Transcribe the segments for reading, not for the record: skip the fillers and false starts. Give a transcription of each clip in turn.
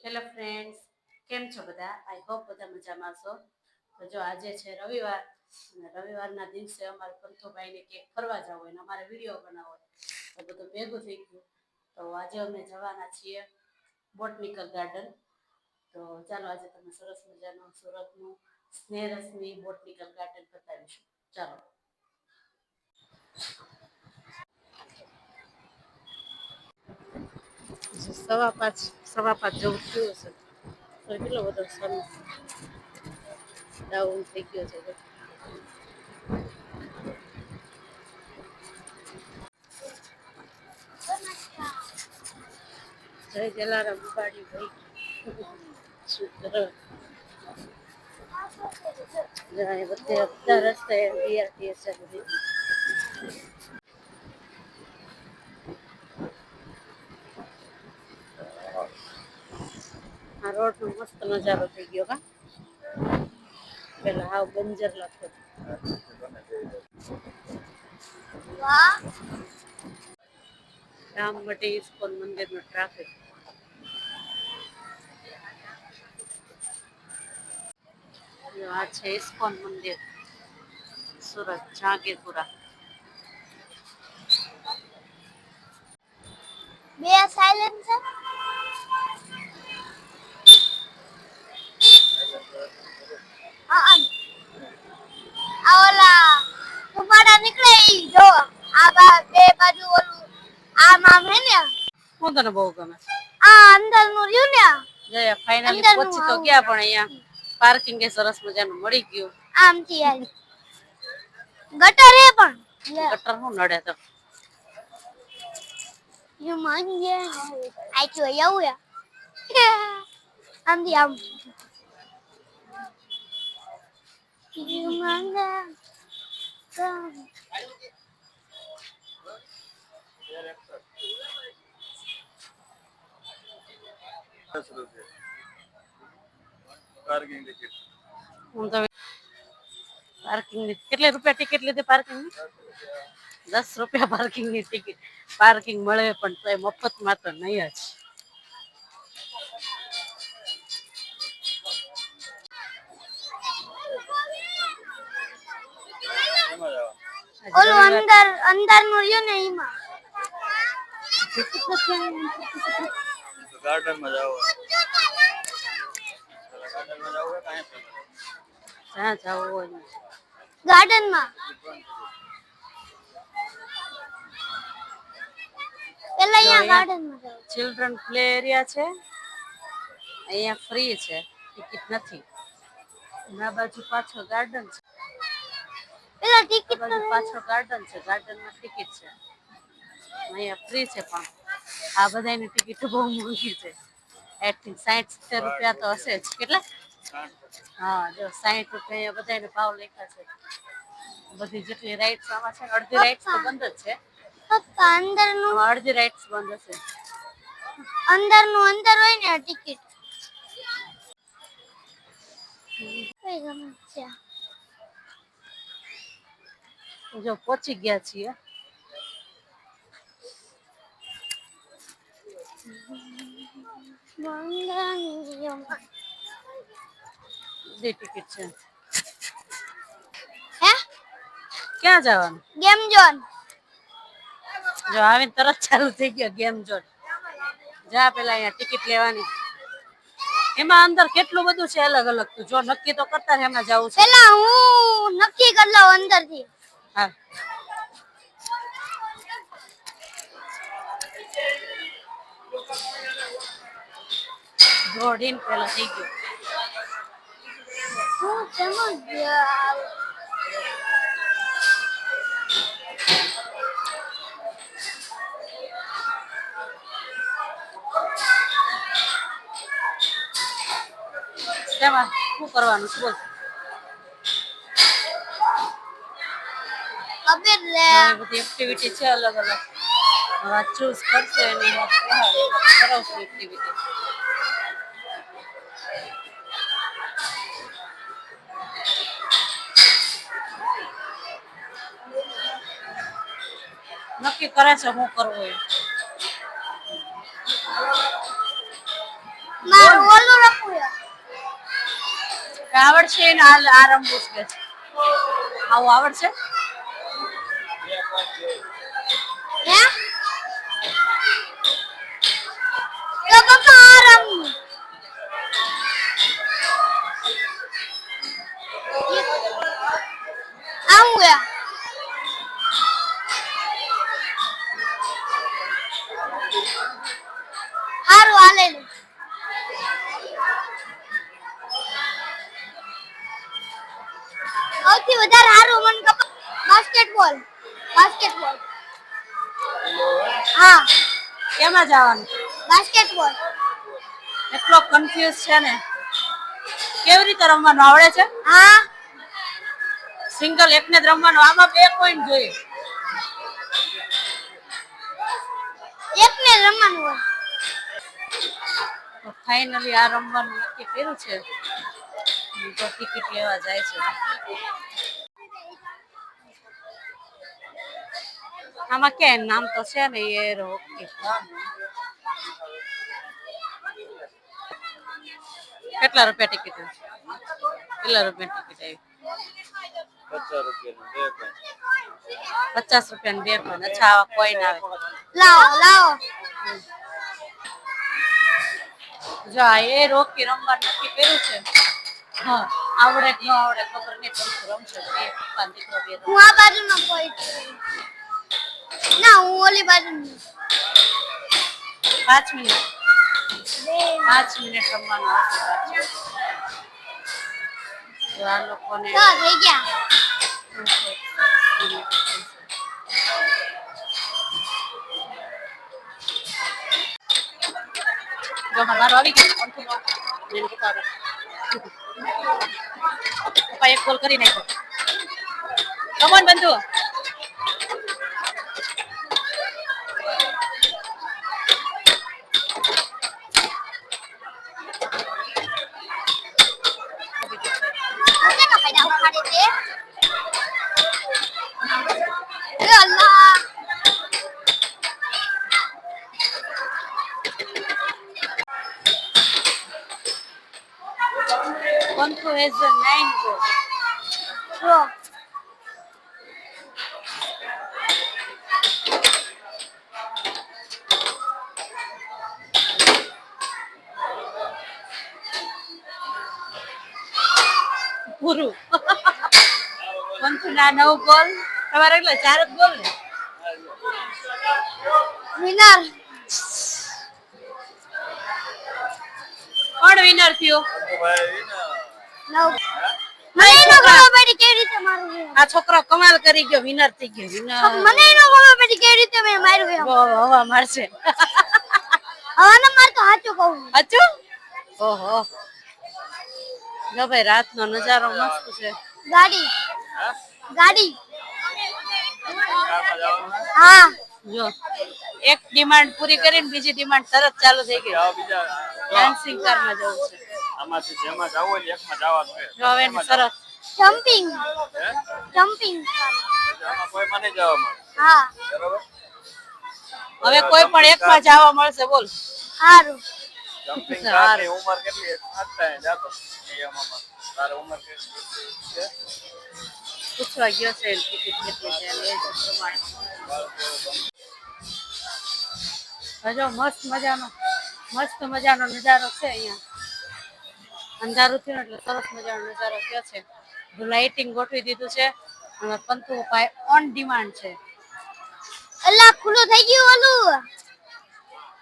Hello friends, કેમ છો બધા? આઈ હોપ બધા મજામાં છો. તો જો આજે છે રવિવાર અને રવિવારના દિવસે અમારે પંથુભાઈને ક્યાંક ફરવા જવું હોય ને અમારે વિડીયો બનાવવો હોય તો બધું ભેગું થઈ ગયું. તો આજે અમે જવાના છીએ બોટનિકલ ગાર્ડન. તો ચાલો આજે તમે સરસ મજાનું સુરતનું સ્નેહરશ્મિ બોટનિકલ ગાર્ડન બતાવીશું. ચાલો. સવા પાંચ જેવું થયું હશે. તો કેટલો બધો સન ડાઉન થઈ ગયો છે. જય જલારામ બાડી ભાઈ. બધા રસ્તે બીઆરટીએસ છે બધી. આ રોડ નો મસ્ત નજારો થઈ ગયો કા. પેલા હાવ બંજર લાગતો. રામ માટે ઇસ્કોન મંદિર નો ટ્રાફિક. આ છે ઇસ્કોન મંદિર સુરત જહાંગીરપુરા. બે સાયલેન્ટ છે. હા આ ઓલા કુપાડા નીકળે ઈ જો આ બે બાજુ ઓલું આમ આમ હે ને હું તને બહુ ગમે આ અંદર નું રહ્યું ને જય ફાઇનલી પહોંચી તો ગયા પણ અહીંયા પાર્કિંગ એ સરસ મજાનું મળી ગયું. આમથી આવી ગટર હે પણ ગટર હું નડે તો You mind yeah? I do yo ya. I'm the You mind parking ticket હું તો પાર્કિંગ ની કેટલા રૂપિયા ટિકિટ લીધી પાર્કિંગ ની? 10 રૂપિયા પાર્કિંગ ની ટિકિટ. પાર્કિંગ મળે પણ તો મફત માં તો નહીં જ. ઓલું અંદર નું રહ્યું ને એમાં ગાર્ડન માં જાવ. જ્યાં જવું હોય ગાર્ડન માં પેલા અહીંયા ગાર્ડન માં જાવ. ચિલ્ડ્રન પ્લે એરિયા છે. અહીંયા ફ્રી છે, ટિકિટ નથી. આ બાજુ પાછળ ગાર્ડન છે. પેલા ટિકિટ પાછળ ગાર્ડન છે, ગાર્ડન માં ટિકિટ છે. અહીંયા ફ્રી છે પણ આ બધાની ટિકિટ બહુ મોંઘી છે. 60-70 રૂપિયા તો હશે જ. કેટલા? હા જો 60 રૂપિયા બધાને ભાવ લખ્યા છે. બધી જેટલી રાઈડ્સ આમાં છે અડધી રાઈડ્સ તો બંધ જ છે. પપ્પા અંદર નું અડધી રાઈડ્સ બંધ હશે. અંદર હોય ને ટિકિટ કઈ ગમે છે. જો પહોંચી ગયા છીએ. ટિકિટ છે. હે ક્યાં જવાનું? Game zone. જો આવીને તરત ચાલુ થઈ ગયો ગેમ ઝોન. જા પેલા અહીંયા ટિકિટ લેવાની. એમાં અંદર કેટલું બધું છે અલગ અલગ. તું જો નક્કી તો કરતા રહે એમાં જવું છે. પેલા હું નક્કી કરી લઉં અંદર થી. હા. દોડીને પેલા થઈ ગયું. હું સમજ ગયા. શેમાં શું કરવાનું છે બોલ? કબીર લે બધી એક્ટિવિટી છે અલગ અલગ. હવે ચૂઝ કરશે એની કરાવશું એક્ટિવિટી. નક્કી કરે છે શું કરવું એ. આવડશે ને આ રમવું છે આવું આવડશે હે તો પપ્પા આરામ આવું યા હારું હાલે સૌથી વધારે હારું મને બાસ્કેટબોલ હા કેમાં જવાનું બાસ્કેટબોલ એટલો કન્ફ્યુઝ છે ને કેવી રીતે રમવાનું આવડે છે હા સિંગલ એકને જ રમવાનું આમાં 2 પોઈન્ટ જોઈએ એકને રમવાનું હોય તો ફાઇનલી આ રમવાનું નક્કી કર્યું છે તો ટિકિટ લેવા જાય છે આમાં કે નામ તો છે ને એ ઓકે કેટલા રૂપિયા ટિકિટ કેટલા રૂપિયા ટિકિટ આવી 50 રૂપિયા 2 કોઈન અચ્છા કોઈન આવે લાવો જો આ એ રોકી રમવાનું નક્કી કર્યું છે હા આવડે કે ન આવડે ખબર નહીં પણ રમશે બે પપ્પા ને દીકરો બે હું આ બાજુનો પોઈન્ટ ના હું ઓલી બાજુની 5 મિનિટ 5 મિનિટ રમવાનું આવશે તો આ લોકોને તો થઈ ગયા જો મારો આવી ગયો એને ઉતારો પપ્પા એક ગોલ કરી નાખ્યો કમોન બંધુ मुझे का फायदा उठाने से ए अल्लाह Kontu has a 9 goal. Bro પૂરું કંકુના 9 ગોલ તમારે એટલે 4 જ ગોલ ને विनर કોણ વિનર થયો नो મને નો ખબર પડી કેવી રીતે મારું છે આ છોકરો કમાલ કરી ગયો વિનર થઈ ગયો વિનર મને નો ખબર પડી કેવી રીતે મે માર્યું છે હવા મારશે હવે ન માર તો સાચું કહું અચુ ઓહો જો ભાઈ રાતનો નજારો મસ્ત છે ગાડી હા જો એક ડિમાન્ડ પૂરી કરીને બીજી ડિમાન્ડ તરત ચાલુ થઈ ગઈ ડાન્સિંગ કારમાં જવું છે આમાંથી જેમાં જાવ હોય એકમાં જવાનું છે જો હવે એની સરસ જમ્પિંગ આમાં કોઈ મને જવા મળે હા બરોબર હવે કોઈ પણ એકમાં જવા મળશે બોલ સારું જમ્પિંગ કારની ઉંમર કેટલી આટલા જાતો એમાં તારે ઉંમર કેટલી છે પૂછવા ગયો છે ટિકિટ કેટલી છે એ જ પ્રમાણે હજો મસ્ત મજાનો નજારો છે અહીંયા અંધારું થયું એટલે સરસ મજાનો નજારો થયો છે લાઇટિંગ ગોઠવી દીધું છે અને પંતુ ભાઈ ઓન ડિમાન્ડ છે અલ્લા ખુલ્લું થઈ ગયું ઓલું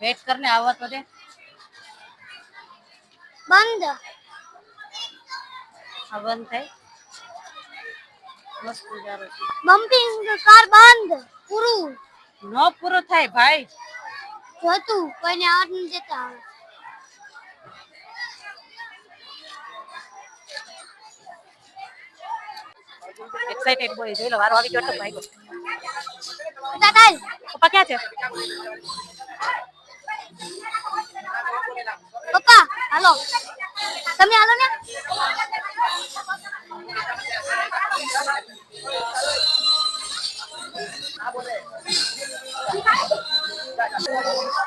વેટ કરને આવવા તો દે બંધ આ બંધ થાય મસ્ત નજારો છે બમ્પિંગ કાર બંધ પૂરું નો પૂરું થાય ભાઈ જોતું કોઈને આવડ ન દેતા એક્સાઇટેડ બોય જોઈ લો વારો આવી ગયો તો ભાઈ દાદા પપ્પા ક્યાં છે પપ્પા હાલો તમે હાલો ને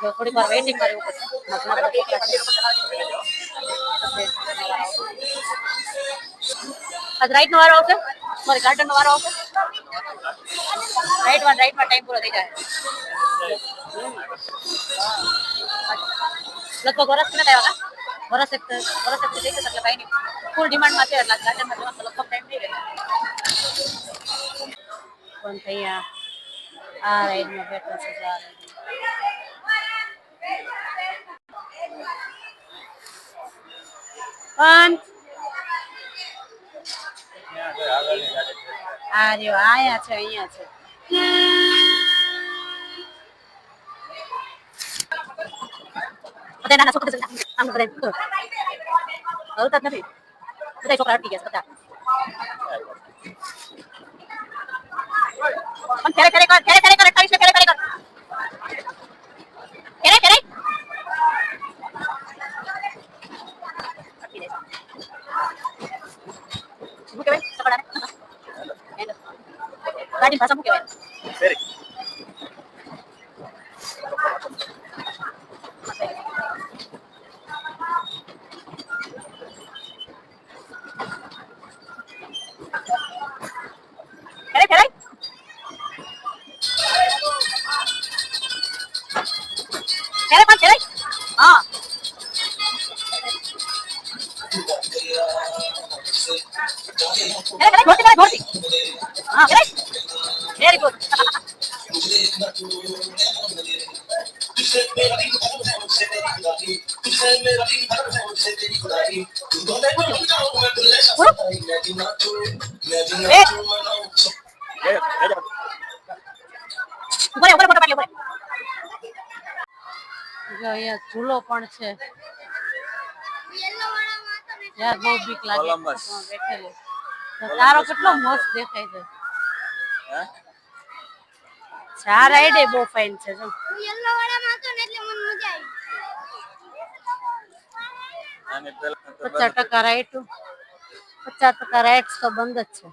થોડી વાર વેઇટિંગ કરવું પડશે આજ રાઈટ નો વારો આવશે સોરી ગાર્ડન નો વારો આવશે રાઈટમાં ટાઈમ પૂરો થઈ જાય લગભગ વર્ષ નથી આવ્યા વર્ષ એક થઈ જશે એટલે ભાઈ ની ફૂલ ડિમાન્ડમાં છે એટલે ગાર્ડનમાં જવાનું લગભગ ટાઈમ થઈ ગયો પણ અહીંયા આ રાઈડમાં બેઠો છે પણ આ રહ્યો આયા છે અહીંયા છે બધા નાના છોકરા આમ બધા હલતા જ નથી બધા છોકરા અટકી ગયા બધા પણ ખેરે કર 28 ને ખેરે કર ખેરે મૂકે ભાઈ સકડાને ગાડી ભાષા મૂકે ભાઈ ફેરી ખેરે પણ ખેરે હા ધોતી હા વેરી ગુડ અહીંયા ઝૂલો પણ છે યલો વાળામાં તો ને યાર બહુ બીક લાગે કોલંબસ. બેઠેલી તારો કેટલો મસ્ત દેખાય છે હે ચાર રાઈડ બહુ ફાઇન છે જો હું યલો વાળામાં હતો ને એટલે મને મજા આવી આને પેલા તો 50% રાઈડ 50% રાઈડ તો બંધ જ છે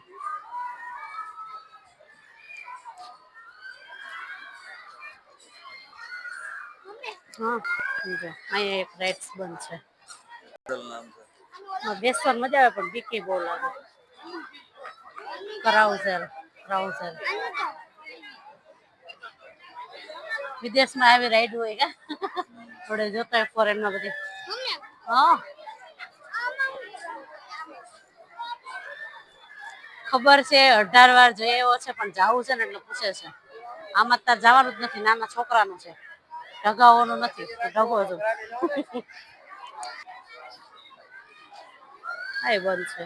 હા સમજો અહીંયા એક રાઈડ્સ બંધ છે નામ છે બેસવાની મજા આવે પણ બીકે બહુ લાગે ક્રાઉઝર વિદેશમાં આવી રાઈડ હોય કે થોડે જોતા હોય ફોરેનમાં બધી મમ્મી હા ખબર છે 18 વાર જઈ એવો છે પણ જાવું છે ને એટલે પૂછે છે આમાં તાર જવાનું જ નથી નાના છોકરાનું છે ઢગાવાનું નથી ઢગો જો આ બંધ છે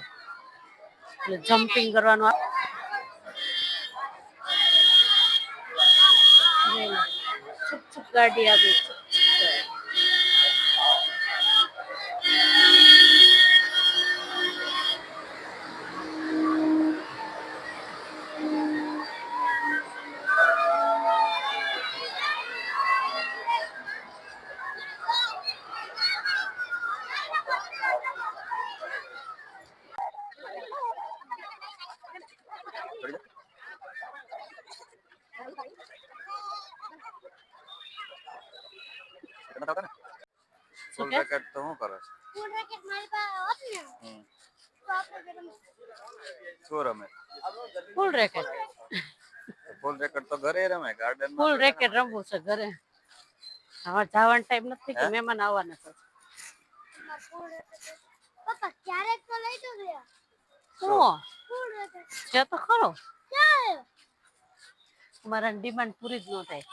એટલે જમ્પિંગ કરવાનું છુપ છુપ ગાડી આવી ફૂલ રેકેટ તો શું કરે છે ફૂલ રેકેટ મારી પાસે હોત ને તો આપણે ગરમ શું રમે ફૂલ રેકેટ ફૂલ રેકેટ તો ઘરે રમે ગાર્ડન ફૂલ રેકેટ રમવું છે ઘરે હવે જવાનો ટાઈમ નથી કે મહેમાન આવવાના છે ફૂલ રેકેટ પપ્પા ક્યારેક તો લઈ તો ગયા શું ફૂલ રેકેટ છે તો ખરો ક્યારે મારા ડિમાન્ડ પૂરી જ ન થાય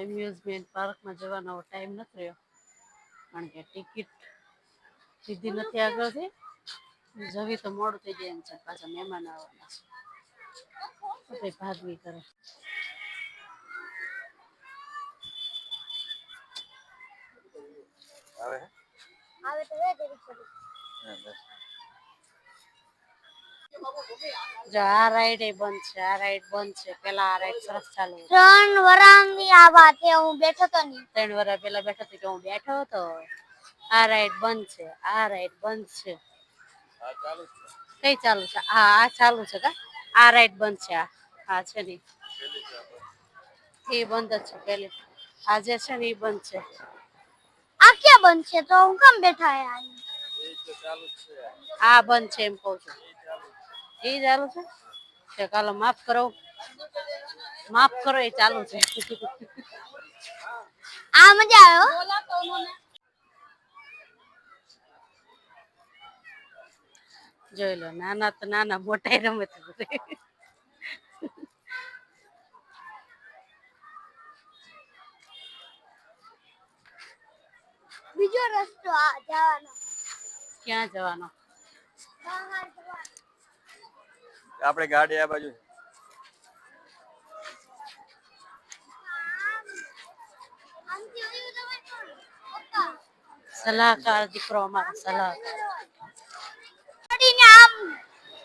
એમ્યુઝમેન્ટ પાર્કમાં જવાનો ટાઈમ નથી રહ્યો કારણ કે ટિકિટ સીધી નથી આગળથી જવી તો મોડું થઈ જાય એમ છે પાછા મહેમાન આવવાના છે તો ભાગ નહીં કરે આવે આવે તો વે દેવી પડી જો આ રાઈડ બંધ છે પેલા આ રાઈડ સરસ ચાલુ હતી. 3 વરાની આ વાત એ હું બેઠો તો ની 3 વર્ષ પહેલા બેઠો હતો કે હું બેઠો હતો આ રાઈડ બંધ છે આ ચાલુ છે કઈ ચાલુ છે આ ચાલુ છે કા આ રાઈડ બંધ છે આ છે નહીં એ બંધ જ છે પેલી. આજે છે ને એ બંધ છે. આ ક્યાં બંધ છે તો હું કેમ બેઠા હે અહીં? એ તો ચાલુ જ છે. આ બંધ છે એમ કહું છું. એ ચાલુ એ ચાલુ છે. તે કાલો માફ કરો. માફ કરો એ ચાલુ છે. આ મજા આવ્યો. જોઈ લો નાના તો નાના મોટા રમે તો બીજો રસ્તો આ જવાનો. ક્યાં જવાનો? બહાર જવાનો. આપણે ગાડી આ બાજુ આમથી ઓલું તમે કોણ? પપ્પા. સલાહકાર દીકરો અમારો સલાહકાર. કરીને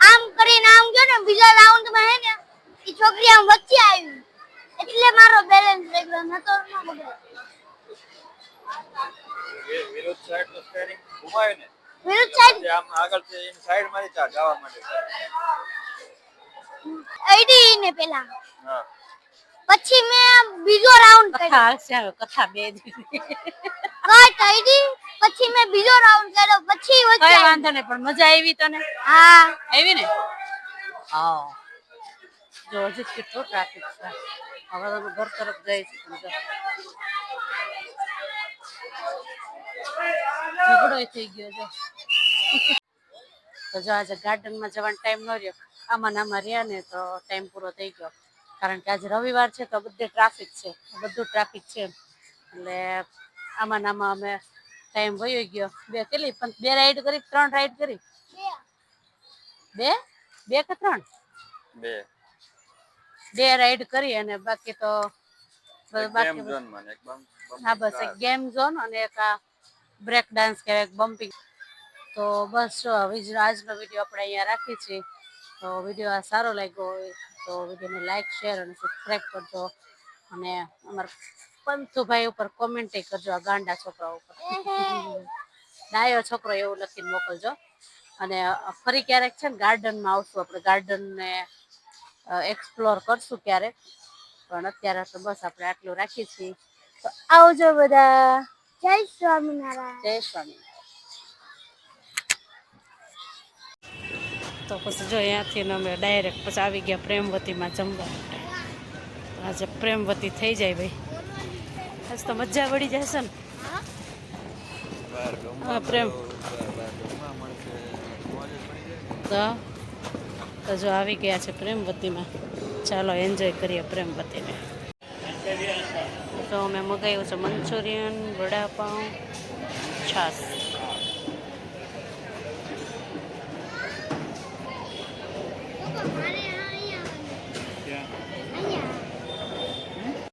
આમ કરીને આમ ગયો ને બીજા રાઉન્ડમાં હે ને ઈ છોકરી આમ વચ્ચે આવી એટલે મારો બેલેન્સ બગડ્યો નતો ન બગડ્યો. વિરુદ્ધ સાઈડ નું સ્ટેરિંગ ઘુમાવે ને વિરુદ્ધ સાઈડ આમ આગળથી ઇન સાઈડ માંથી જવા માટે. આઈડી ને પેલા હા પછી મેં બીજો રાઉન્ડ કર્યો. કથા હાલશે હવે કથા બે દીધી. કટ આઈડી પછી મેં બીજો રાઉન્ડ કર્યો પછી વચ્ચે કઈ આવી. વાંધો નહીં પણ મજા આવી તને? હા આવી ને? હા. જો હજી કેટલો ટ્રાફિક છે. હવે તમે ઘર તરફ જઈ શકો છો. ઝઘડો થઈ ગયો છે. તો જો આજે ગાર્ડનમાં જવાનો ટાઈમ ન રહ્યો. આમાં ને આમાં રહ્યા ને તો ટાઈમ પૂરો થઈ ગયો. કારણ કે આજે રવિવાર છે તો બધે ટ્રાફિક છે. બધું ટ્રાફિક છે. એટલે આમાં ને આમાં અમે ટાઈમ વયો ગયો. બે રાઈડ કરી 3 રાઈડ કરી? બે કે 3? બે રાઈડ કરી અને બાકી તો ગેમ ઝોન માં એક હા બસ એક ગેમ ઝોન અને એક આ બ્રેક ડાન્સ કે એક બમ્પિંગ. તો બસ જો આજનો વિડીયો આપણે અહીંયા રાખીએ છીએ. તો વિડીયો સારો લાગ્યો હોય તો વિડીયોને લાઈક શેર અને સબસ્ક્રાઈબ કરજો. અને અમારા પંથુભાઈ ઉપર કોમેન્ટ કરજો. આ ગાંડા છોકરા ઉપર ડાયો છોકરો એવું લખીને મોકલજો. અને ફરી ક્યારેક છે ને ગાર્ડનમાં આવશું. આપણે ગાર્ડનને એક્સપ્લોર કરશું ક્યારેક. પણ અત્યારે તો બસ આપણે આટલું રાખીએ છીએ. તો આવજો બધા. જય સ્વામિનારાયણ. જય સ્વામિનારાયણ. તો પછી જો અહીંયાથી અમે ડાયરેક્ટ પછી આવી ગયા પ્રેમવતીમાં જમવા માટે. આજે પ્રેમવતી થઈ જાય ભાઈ. આજ તો મજા પડી જશે ને. હા પ્રેમ તો જો આવી ગયા છે પ્રેમવતીમાં. ચાલો એન્જોય કરીએ પ્રેમવતીને. તો અમે મગાવ્યું છે મંચુરિયન, વડાપાઉં, છાશ. મારે